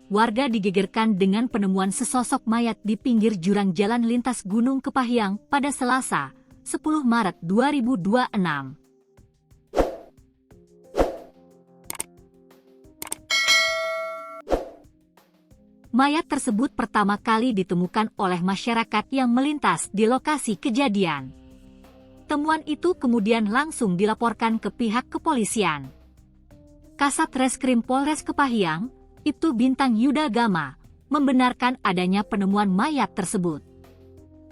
warga digegerkan dengan penemuan sesosok mayat di pinggir jurang jalan lintas Gunung Kepahyang pada Selasa, 10 Maret 2026. Mayat tersebut pertama kali ditemukan oleh masyarakat yang melintas di lokasi kejadian. Temuan itu kemudian langsung dilaporkan ke pihak kepolisian. Kasat Reskrim Polres Kepahyang, Ibtu Bintang Yuda Gama, membenarkan adanya penemuan mayat tersebut.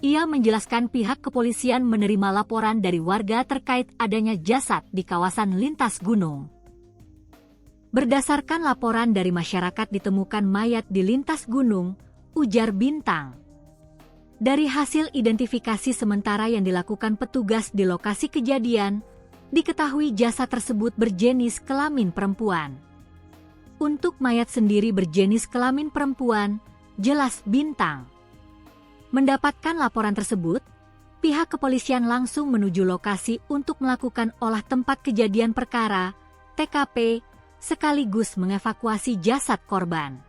Ia menjelaskan pihak kepolisian menerima laporan dari warga terkait adanya jasad di kawasan lintas gunung. Berdasarkan laporan dari masyarakat ditemukan mayat di lintas gunung, ujar Bintang. Dari hasil identifikasi sementara yang dilakukan petugas di lokasi kejadian, diketahui jasad tersebut berjenis kelamin perempuan. Untuk mayat sendiri berjenis kelamin perempuan, jelas Bintang. Mendapatkan laporan tersebut, pihak kepolisian langsung menuju lokasi untuk melakukan olah tempat kejadian perkara, TKP, sekaligus mengevakuasi jasad korban.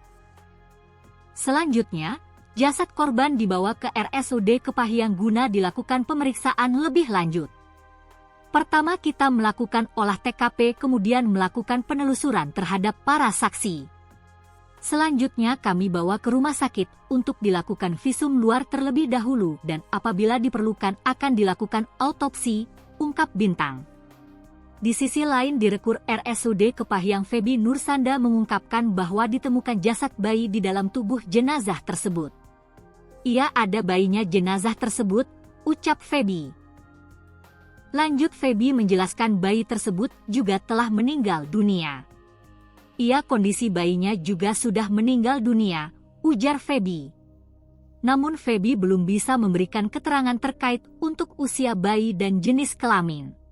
Selanjutnya, jasad korban dibawa ke RSUD Kepahyang guna dilakukan pemeriksaan lebih lanjut. Pertama kita melakukan olah TKP kemudian melakukan penelusuran terhadap para saksi. Selanjutnya kami bawa ke rumah sakit untuk dilakukan visum luar terlebih dahulu dan apabila diperlukan akan dilakukan autopsi, ungkap Bintang. Di sisi lain Direktur RSUD Kepahyang Feby Nursanda mengungkapkan bahwa ditemukan jasad bayi di dalam tubuh jenazah tersebut. Iya ada bayinya jenazah tersebut, ucap Feby. Lanjut Feby menjelaskan bayi tersebut juga telah meninggal dunia. Iya kondisi bayinya juga sudah meninggal dunia, ujar Feby. Namun Feby belum bisa memberikan keterangan terkait untuk usia bayi dan jenis kelamin.